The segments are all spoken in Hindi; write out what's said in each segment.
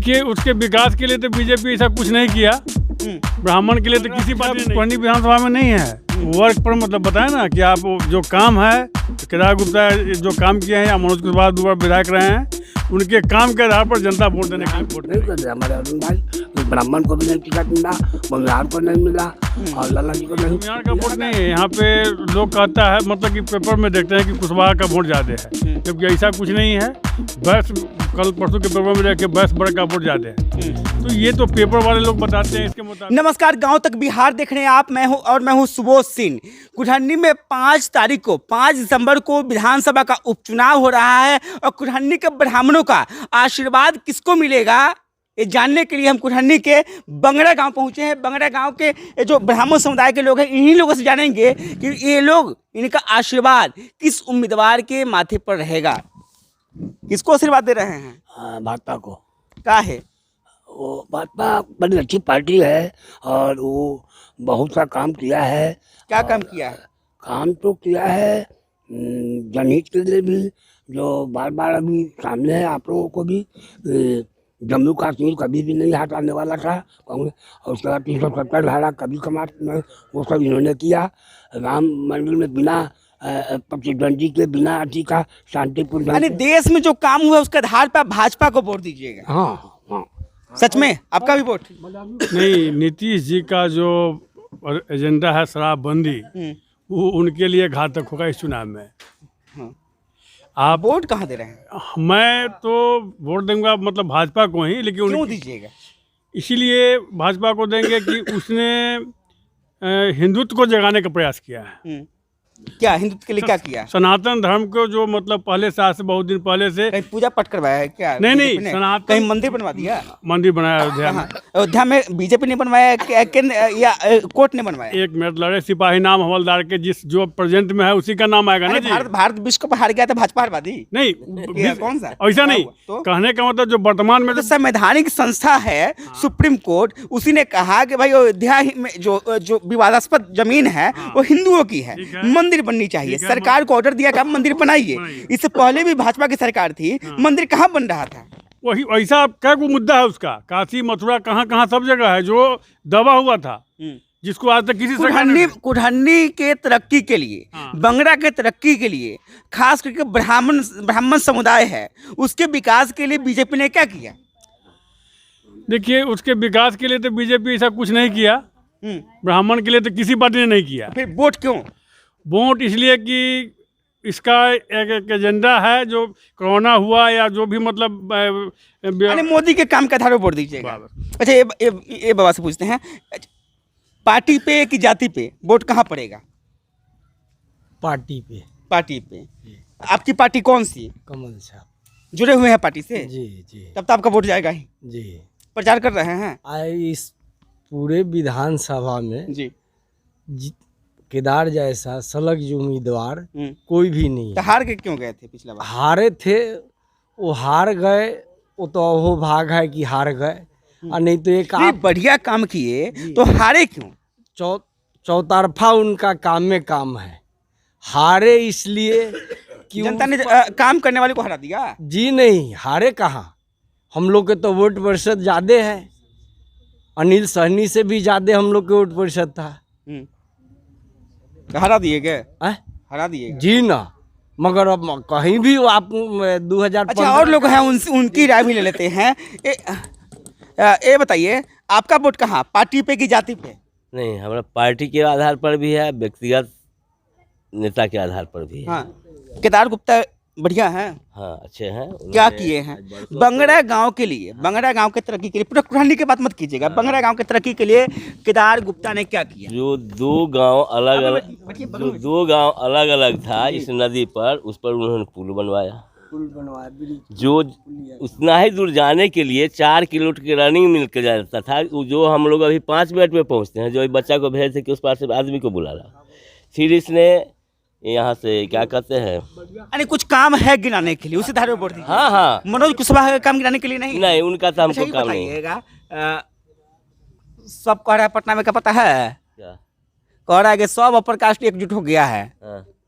देखिए, उसके विकास के लिए तो बीजेपी ऐसा कुछ नहीं किया। ब्राह्मण के लिए तो किसी पार्टी ने पुरानी विधानसभा में नहीं है। वर्क पर मतलब बताए ना कि आप जो काम है, केदार गुप्ता जो काम किए हैं या मनोज कुशवाहा 2 बार विधायक रहे हैं, उनके काम के आधार पर जनता वोट देने के लिए वोट नहीं करते हमारे अरुण भाई। ब्राह्मण को भी नहीं टिकट मिला, बंगाल को नहीं मिला और लाला जी को नहीं। यहाँ का वोट नहीं है। यहाँ पे लोग कहता है मतलब कि पेपर में देखते हैं कि कुशवाहा का वोट ज़्यादा है, जबकि ऐसा कुछ नहीं है। बस कल परसों के पेपर में देख के बस बड़े का वोट ज़्यादा है, तो ये तो पेपर वाले लोग बताते हैं इसके मुताबिक। नमस्कार, गांव तक बिहार देख रहे हैं आप। मैं हूं सुबोध सिंह। कुल्हनी में 5 तारीख को 5 दिसंबर को विधानसभा का उपचुनाव हो रहा है और कुल्हनी के ब्राह्मणों का आशीर्वाद किसको मिलेगा, ये जानने के लिए हम कुल्हनी के बंगड़ा गांव पहुंचे हैं। बंगड़ा गांव के जो ब्राह्मण समुदाय के लोग हैं, इन्हीं लोगों से जानेंगे कि ये लोग, इनका आशीर्वाद किस उम्मीदवार के माथे पर रहेगा। किसको आशीर्वाद दे रहे हैं? भाजपा को। क्या है वो भाजपा बड़ी अच्छी पार्टी है और वो बहुत सा काम किया है। क्या काम किया है? काम तो किया है जनहित के लिए भी, जो बार बार अभी सामने है आप लोगों को भी। जम्मू कश्मीर कभी भी नहीं हटाने वाला था कांग्रेस, और उसके बाद 370 धारा कभी समाप्त नहीं, वो सब इन्होंने किया। राम मंदिर में बिना प्रतिद्वंदी के, बिना अति का शांतिपूर्ण। यानी देश में जो काम हुआ उसके आधार पर भाजपा को वोट दीजिएगा। हाँ हाँ, सच में आपका भी वोट? नहीं, नीतीश जी का जो एजेंडा है शराबबंदी, वो उनके लिए घातक होगा इस चुनाव में। आप वोट कहाँ दे रहे हैं? मैं तो वोट दूंगा मतलब भाजपा को ही, लेकिन क्यों दीजिएगा? इसीलिए भाजपा को देंगे कि उसने हिंदुत्व को जगाने का प्रयास किया है। क्या हिंदुत्व के लिए क्या किया? सनातन धर्म को जो मतलब पहले से, आज से बहुत दिन पहले से कहीं पूजा पाठ करवाया है क्या? नहीं, सनातन कहीं मंदिर बनवा दिया? मंदिर बनाया अयोध्या में। अयोध्या में बीजेपी ने बनवाया या कोर्ट ने बनवाया? 1 मिनट लड़े सिपाही नाम हवलदार के, जिस जो प्रेजेंट में है उसी का नाम आएगा ना जी। भारत विश्व कप हार गया था भाजपा हारवा दी? नहीं, कौन सा ऐसा नहीं। तो कहने का मतलब जो वर्तमान में तो संवैधानिक संस्था है सुप्रीम कोर्ट, उसी ने कहा कि भाई अयोध्या में जो विवादास्पद जमीन है वो हिंदुओं की है, मंदिर बननी चाहिए। सरकार को ऑर्डर दिया कि आप मंदिर बनाइए। इससे पहले भी भाजपा की सरकार थी, मंदिर कहाँ बन रहा था? वही ऐसा क्या कोई मुद्दा है उसका? काशी मथुरा कहाँ कहाँ सब जगह है जो दबा हुआ था, जिसको आज तक किसी कुल्हनी के तरक्की के लिए, बंगड़ा के तरक्की के लिए, खास करके ब्राह्मण समुदाय है, उसके विकास के लिए बीजेपी ने क्या किया? देखिए, उसके विकास के लिए तो बीजेपी ऐसा कुछ नहीं किया। ब्राह्मण के लिए तो किसी पार्टी ने नहीं किया। फिर वोट क्यों? वोट इसलिए कि इसका एक एजेंडा है, जो कोरोना हुआ या जो भी मतलब मोदी के काम के आधार पर वोट दीजिएगा। अच्छा, ये बाबा से पूछते हैं, पार्टी पे कि जाति पे वोट कहाँ पड़ेगा? पार्टी पे। पार्टी पे। आपकी पार्टी कौन सी? कमल साहब। जुड़े हुए हैं पार्टी से? जी जी। तब तो आपका वोट जाएगा ही। जी। प्रचार कर रहे हैं? इस पूरे विधानसभा में जी केदार जैसा सलग जो उम्मीदवार कोई भी नहीं। तो हार के क्यों गए थे पिछला बार? हारे थे, वो हार गए, वो तो वो भाग है कि हार गए, और नहीं तो एक आप बढ़िया काम किए तो हारे क्यों? चौतरफा उनका काम में काम है। हारे इसलिए कि जनता ने काम करने वाले को हरा दिया। जी नहीं, हारे कहाँ, हम लोग के तो वोट प्रतिशत ज़्यादा है। अनिल सहनी से भी ज़्यादा हम लोग के वोट प्रतिशत था। हरा दिए गए? हरा दिए जी ना, मगर अब कहीं भी आप 2015। अच्छा, और लोग हैं, उनकी राय भी ले लेते हैं। ये बताइए, आपका वोट कहाँ, पार्टी पे कि जाति पे? नहीं, हमारा पार्टी के आधार पर भी है, व्यक्तिगत नेता के आधार पर भी है। हाँ, केदार गुप्ता बढ़िया हैं। हाँ, अच्छे हैं। क्या किए हैं बंगड़ा गांव के लिए, बंगड़ा गांव के तरक्की के लिए? पूरा कुल्हनी की बात मत कीजिएगा, बंगड़ा गांव के तरक्की के लिए केदार गुप्ता ने क्या किया? जो 2 गांव अलग अलग था इस नदी पर, उस पर उन्होंने पुल बनवाया। जो उतना ही दूर जाने के लिए 4 किलोमीटर की रनिंग मिल के जाता था, जो हम लोग अभी 5 मिनट में पहुँचते हैं। जो बच्चा को भेजते कि उस पार से आदमी को बुला रहा, फिर इसने यहाँ से क्या कहते हैं, यानी कुछ काम है गिनाने के लिए, उसी धारे पर वोट दीजिए। हाँ हाँ, मनोज कुशवाहा का काम गिनाने के लिए नहीं उनका तो हमको काम नहीं है। सब कह रहा है पटना में, क्या पता है क्या कह रहा है कि सब अपर कास्ट एकजुट हो गया है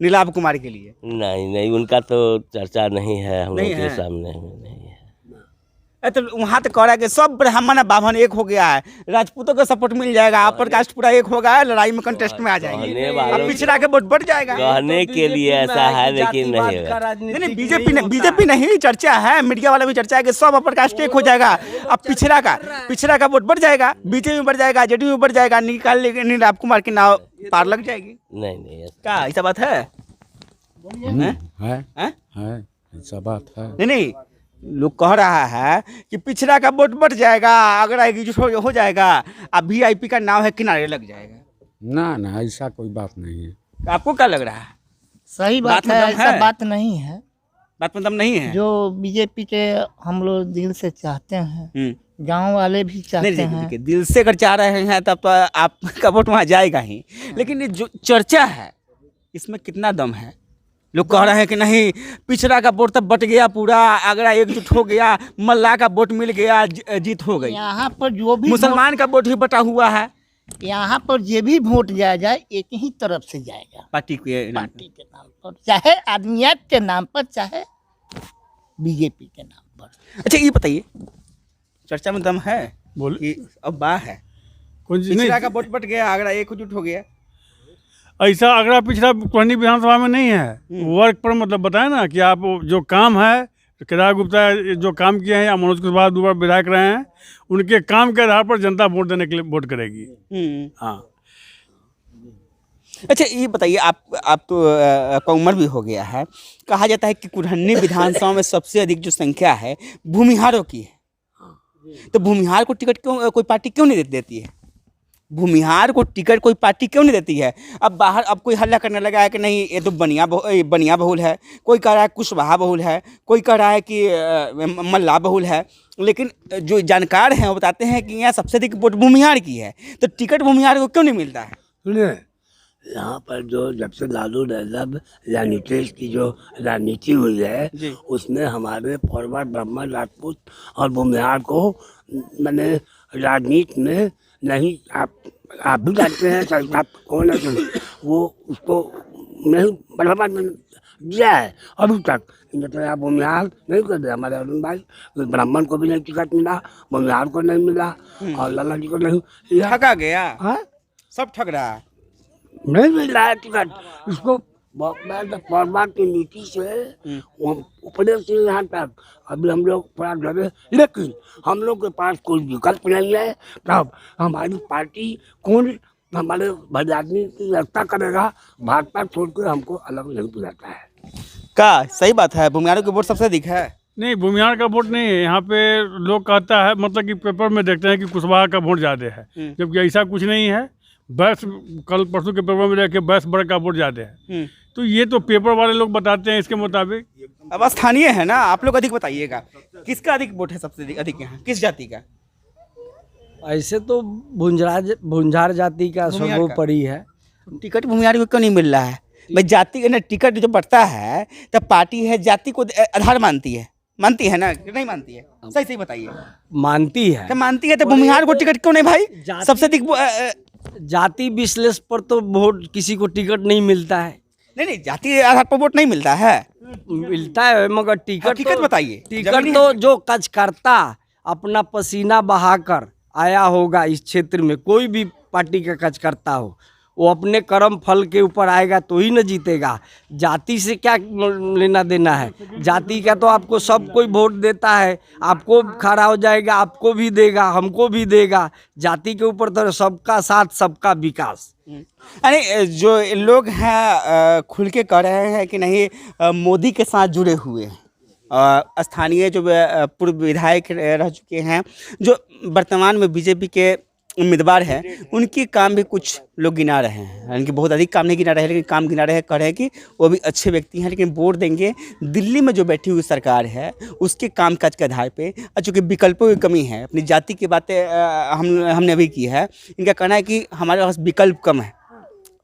नीलाभ कुमार के लिए। नहीं, उनका तो चर्चा नहीं है हम लोग के सामने में, नहीं है। तो वहाँ तो कह रहा है कि सब ब्राह्मण बाभन एक हो गया है, राजपूतों का सपोर्ट मिल जाएगा, अपर कास्ट पूरा एक हो गया है, लड़ाई में कंटेस्ट में आ जाएंगे, कहने वालों अब पिछड़ा के वोट बढ़ जाएगा। कहने के लिए ऐसा है लेकिन नहीं है। नहीं, बीजेपी नहीं, चर्चा है, मीडिया वाला भी चर्चा है कि सब अपर कास्ट एक हो जाएगा, अब पिछड़ा का वोट बढ़ जाएगा, बीजेपी में बढ़ जाएगा, जेडीयू में बढ़ जाएगा, निकाल लेंगे नीरज कुमार की नाव पार लग जाएगी। नहीं क्या ऐसा बात है? है ऐसा बात है। नहीं, लोग कह रहा है कि पिछड़ा का वोट बढ़ जाएगा अगर एकजुट हो जाएगा, अब वीआईपी का नाम है किनारे लग जाएगा। ना ऐसा कोई बात नहीं है। आपको क्या लग रहा है? सही बात है, ऐसा बात नहीं है। बात मतलब नहीं है जो बीजेपी के हम लोग दिल से चाहते हैं, गांव वाले भी चाहते नहीं, हैं। देखिए, दिल से अगर चाह रहे हैं तब तो आपका वोट वहाँ जाएगा ही, लेकिन ये जो चर्चा है इसमें कितना दम है? लोग कह रहे हैं कि नहीं, पिछड़ा का वोट तब बट गया पूरा, आगरा एकजुट हो गया, मल्ला का वोट मिल गया, जीत हो गई। यहाँ पर जो भी मुसलमान का वोट भी बटा हुआ है, यहाँ पर जो भी वोट जाया जाए एक ही तरफ से जाएगा, पार्टी के पार्टी के नाम पर, चाहे आदमियत के नाम पर, चाहे बीजेपी के नाम पर। अच्छा ये बताइए, चर्चा में दम है बोल कि अब बा है, कौन चीज पिछड़ा नहीं का वोट बट गया, आगरा एकजुट हो गया। ऐसा अगला पिछड़ा कुढ़नी विधानसभा में नहीं है। वर्ग पर मतलब बताए ना कि आप जो काम है, केदार गुप्ता जो काम किए हैं या मनोज कुशवाहा 2 बार विधायक रहे हैं, उनके काम के आधार पर जनता वोट देने के लिए वोट करेगी। हाँ। अच्छा ये बताइए, आप तो का उम्र भी हो गया है, कहा जाता है कि कुढ़नी विधानसभा में सबसे अधिक जो संख्या है भूमिहारों की है, तो भूमिहार को टिकट क्यों कोई पार्टी क्यों नहीं देती है? भूमिहार को टिकट कोई पार्टी क्यों नहीं देती है? अब बाहर अब कोई हल्ला करने लगा है कि नहीं ये तो बनिया बहुल है, कोई कह रहा है कुशवाहा बहुल है, कोई कह रहा है कि मल्ला बहुल है, लेकिन जो जानकार हैं वो बताते हैं कि यहाँ सबसे अधिक वोट भूमिहार की है, तो टिकट भूमिहार को क्यों नहीं मिलता है? सुनिए, यहाँ पर जो जब से लालू यादव या नीतीश की जो राजनीति हुई है, उसमें हमारे फॉरवर्ड ब्राह्मण, राजपूत और भूमिहार को मैंने राजनीति में नहीं, आप भी जानते हैं, आप कौन है, वो उसको नहीं बढ़ावा दिया है अभी तक। तो आप भूमिहार नहीं कर दे, हमारे अरुण भाई ब्राह्मण को भी नहीं टिकट मिला, भूमिहार को नहीं मिला और लाला जी को नहीं। ठगा गया, हाँ, सब ठग रहा है, नहीं मिल रहा है टिकट। इसको फॉरवर्ड की नीति से ऊपर से यहाँ तक अभी हम लोग थोड़ा डरे, लेकिन हम लोग के पास कोई विकल्प नहीं है। तब हमारी पार्टी कौन हमारे आदमी की रक्षा करेगा? भाजपा छोड़ के हमको अलग नहीं बुलाता है। क्या सही बात है? भूमिहारों की वोट सबसे अधिक है? नहीं, भूमिहार का वोट नहीं है यहाँ पे। लोग कहता है मतलब कि पेपर में देखते हैं कि कुशवाहा का वोट ज़्यादा है, जबकि ऐसा कुछ नहीं है। बस कल परसों के पेपर में देखे 22 बड़े का वोट ज़्यादा है, तो ये तो पेपर वाले लोग बताते हैं इसके मुताबिक। अब स्थानीय है ना, आप लोग अधिक बताइएगा, किसका अधिक वोट है सबसे अधिक यहाँ, किस जाति का? ऐसे तो भुंजार जाति का सर्वोपरि है। टिकट भूमिहार को क्यों नहीं मिल रहा है? भाई जाति ना, टिकट जो बढ़ता है तब पार्टी है जाति को आधार मानती है ना, नहीं मानती है? सही बताइए। मानती है, तो मानती है तो भूमिहार को टिकट क्यों नहीं भाई? सबसे अधिक जाति विश्लेषण पर तो वोट किसी को टिकट नहीं मिलता है। नहीं, जाति आधार पर वोट नहीं मिलता है, मिलता है मगर टिकट बताइए। टिकट तो जो कार्यकर्ता अपना पसीना बहाकर आया होगा इस क्षेत्र में, कोई भी पार्टी का कार्यकर्ता हो, वो अपने कर्म फल के ऊपर आएगा तो ही न जीतेगा। जाति से क्या लेना देना है? जाति का तो आपको सब कोई वोट देता है, आपको खड़ा हो जाएगा, आपको भी देगा, हमको भी देगा। जाति के ऊपर तो सबका साथ सबका विकास। अरे जो लोग हैं खुल के कह रहे हैं कि नहीं मोदी के साथ जुड़े हुए हैं, स्थानीय जो पूर्व विधायक रह चुके हैं, जो वर्तमान में बीजेपी के उम्मीदवार हैं, उनके काम भी कुछ लोग गिना रहे हैं। उनके बहुत अधिक काम नहीं गिना रहे, लेकिन काम गिना रहे, कह रहे हैं कि वो भी अच्छे व्यक्ति हैं, लेकिन वोट देंगे दिल्ली में जो बैठी हुई सरकार है उसके कामकाज के आधार पे। चूँकि विकल्पों की कमी है, अपनी जाति की बातें हमने अभी की है, इनका कहना है कि हमारे पास विकल्प कम है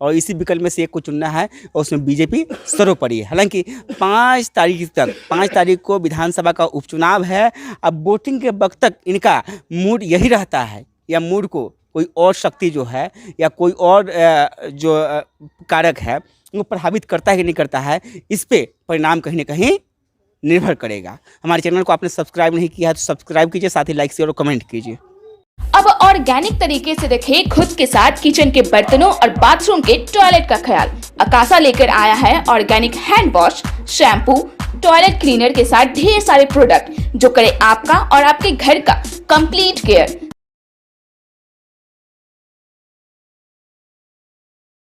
और इसी विकल्प में से एक को चुनना है और उसमें बीजेपी सर्वोपरि है। हालांकि 5 तारीख को विधानसभा का उपचुनाव है। अब वोटिंग के वक्त तक इनका मूड यही रहता है या मूड को कोई और शक्ति जो है या कोई और जो कारक है वो प्रभावित करता है कि नहीं करता है, इस पे परिणाम कहीं ना कहीं निर्भर करेगा। हमारे चैनल को आपने सब्सक्राइब नहीं किया है तो सब्सक्राइब कीजिए, साथ ही लाइक शेयर और कमेंट कीजिए। अब ऑर्गेनिक तरीके से रखें खुद के साथ किचन के बर्तनों और बाथरूम के टॉयलेट का ख्याल। अकासा लेकर आया है organic hand wash, shampoo, toilet cleaner के साथ ढेर सारे प्रोडक्ट जो करे आपका और आपके घर का कंप्लीट केयर।